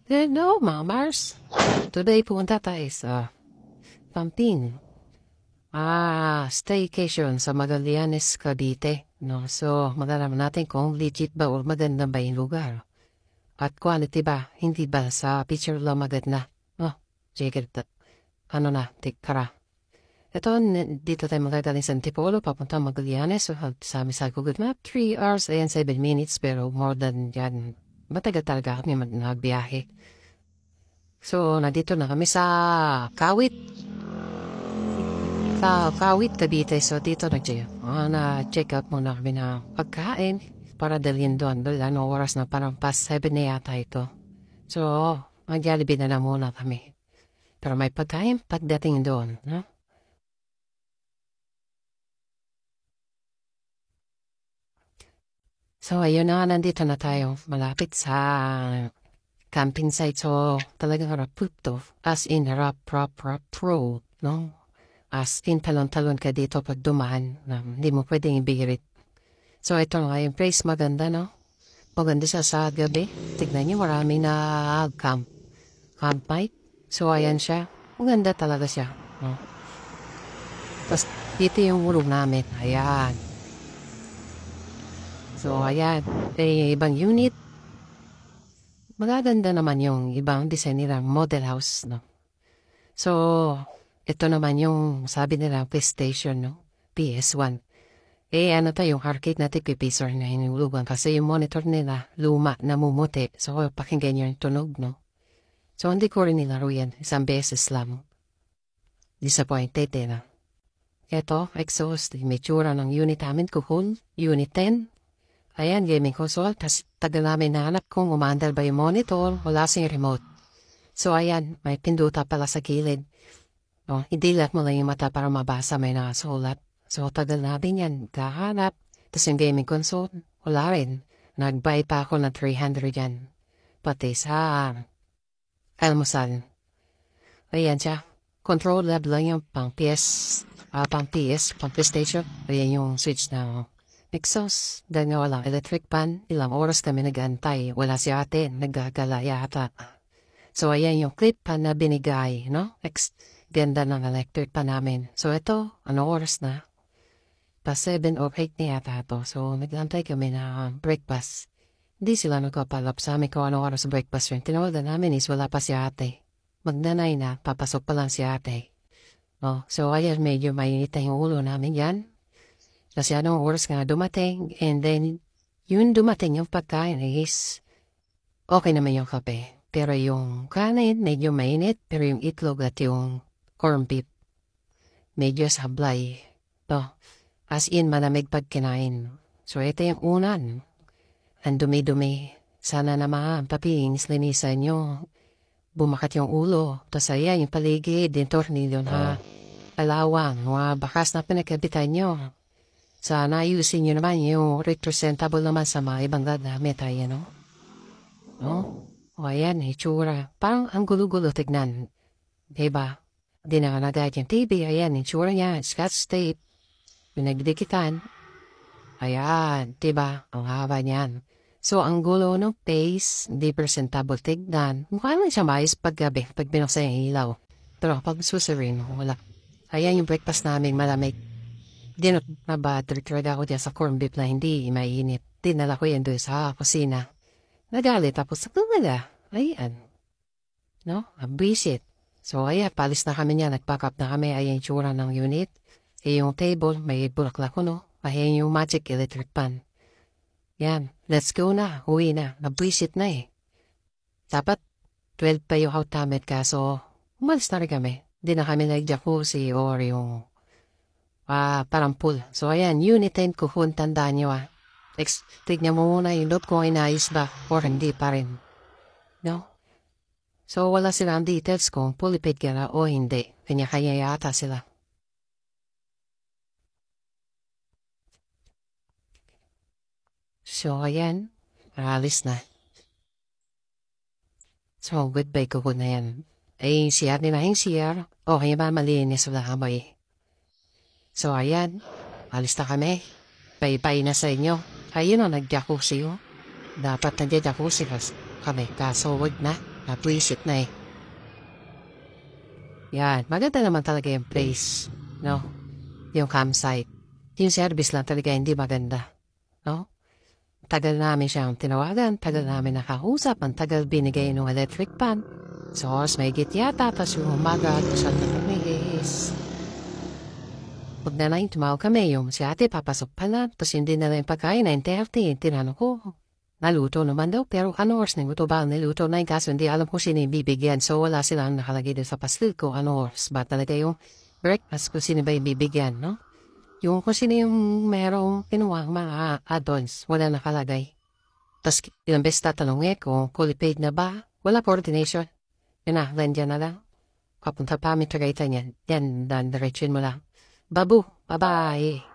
No, Mga Mars. Today pumunta tayo sa Pampin. Staycation sa Magallanes, Cavite. No? So, malalaman natin kung legit ba o maganda ba yung lugar. At quality ba, hindi ba sa picture lang maganda. Oh, sige, tikara. Ito, dito tayo magagaling sa Antipolo, papunta Magallanes. So, sabi sa Google Map, 3 hours and 7 minutes, pero more than yan. Matagal talaga kami nagbiyahe. So, nandito na kami sa Kawit. Sa Kawit, Cavite. So, dito na-check out muna kami ng pagkain para dalhin doon. Ano oras na parang past 7 na yata ito. So, mag-Jollibee na muna kami. Pero may pagkain pagdating doon, no? So, ayun na, nandito na tayo. Malapit sa camping site. So, talagang raput to. As in, pro, no? As in, talon-talon ka dito pag dumaan. Hindi mo pwedeng ibirit. So, ito nga yung place. Maganda, no? Maganda siya sa gabi. Tignan niyo, marami na campsite. So, ayan siya. Maganda talaga siya. No? Tapos, dito yung room namin. Ayan. So, ayan. Ibang unit. Magaganda naman yung ibang design nila, model house, no? So, ito naman yung sabi nila, PlayStation, no? PS1. Ano tayo, yung arcade natin, pipisor na hinulugan kasi yung monitor nila, luma, namumuti. So, pakinggan yung tunog, no? So, hindi ko rin nilaro yan. Isang beses lang. Disappointed, na. Ito, exhaust, may tsura ng unit namin, kuhol, unit 10. Ayan, gaming console, tas tagal namin nahanap kung umandal ba yung monitor, wala siyang remote. So, ayan, may pinduta pala sa gilid. Idilat mo lang yung mata para mabasa may nakasulat. So, tagal natin yan, kahanap. Tas yung gaming console, wala rin. Nagbayad pa ako ng 300 yan. Pati sa almusal. Ayan siya. Control lab lang yung pang PlayStation. Ayan yung switch na exhaust, dahil nga walang electric pan, ilang oras kami nag-antay, wala si ate, naggagala yata. So, ayan yung clip pan na binigay, no? Ganda ng electric pan namin. So, ito, ano oras na? Pa 7 or 8 na yata ito. So, nag-antay kami na breakfast. Hindi sila nagpapalap sa amin kung ano oras breakfast yun. Tinawagan namin is wala pa si ate. Magnanay na, papasok pa lang si ate. So, ayan, medyo mainit na yung ulo namin yan. Kasi anong oras nga dumating, and then, yun dumating yung pagkain is, okay naman yung kape. Pero yung kanin, medyo mainit, pero yung itlog at yung corn beef, medyo sablay. As in, malamig pag kinain. So, ito yung unan. Ang dumi-dumi. Sana naman, papinis, linisan nyo. Bumakat yung ulo. Tapos ayan, yung paligid, yung tornilyo na alawang, mga bakas na pinagkabitan nyo. Sana ayusin nyo naman yung representable naman sa mga ibang gagamit tayo, no? O ayan, itsura. Parang ang gulo-gulo tignan. Diba? Di na nagayat yung TV. Ayan, itsura niya. Scotch tape. Pinagdikitan. Ayan, diba? Ang haba niyan. So, ang gulo ng face, di presentable tignan. Mukha lang siya mais paggabi, pag binuksan yung ilaw. Pero pag susurin, wala. Ayan yung breakfast namin, malamig. Dinot na ba, trigger ako dyan sa corn beef na hindi mainit. Dinala ko yan doon sa kusina. Nagalit tapos sa kumala. Ayan. No? Abwisit. So, ayan, palis na kami niya. Nag-pack up na kami. Ayan yung tsura ng unit. Yung table, may bulaklak ko, no? Ayan yung magic electric pan. Yan. Let's go na. Uwi na. Abwisit na eh. Dapat 12 pa yung out namin kaso umalis na rin kami. Di na kami nag-jacuzzi or yung parang pool. So, ayan, unit 10 kuhun, tandaan nyo tignan mo muna yung loob kung inayos ba or hindi pa rin. No? So, wala silang details kung fully paid ka na o hindi. Kanya-kanya yata sila. So, ayan, alis na. So, goodbye kuhun na yan. CR nila yung CR. Okay ba, malinis wala amoy. So, ayan, alis na kami. Bye-bye na sa inyo. Ayun o, nag-jacuzzi o. Dapat nag-jacuzzi kami, kaso wag na. Napwisit na eh. Yan, maganda naman talaga yung place. No? Yung campsite. Yung service lang talaga hindi maganda. No? Tagal namin siyang tinawagan, tagal namin nakausap, ang tagal binigay ng electric pan. So, may git yata, tapos yung umaga, siya na kumihis. Pag na lang tumawag kami, yung si ate papasok pala, tapos hindi na lang pagkain, 9:30, tinanong ko. Naluto naman daw, pero ano oras na ito ba niluto na yung kaso hindi alam kung sino yung bibigyan. So, wala silang nakalagay doon sa pastil ko, ano oras ba talaga yung breakfast kung sino ba yung bibigyan, no? Yung kung sino yung merong kinuha mga add-ons, wala nakalagay. Tapos ilang beses tatanungin kung fully paid na ba, wala coordination. Yun na, nandiyan na lang. Kapunta pa kami Tagaytay niyan. Yan, dan diretsin mo lang. Babu, bye-bye.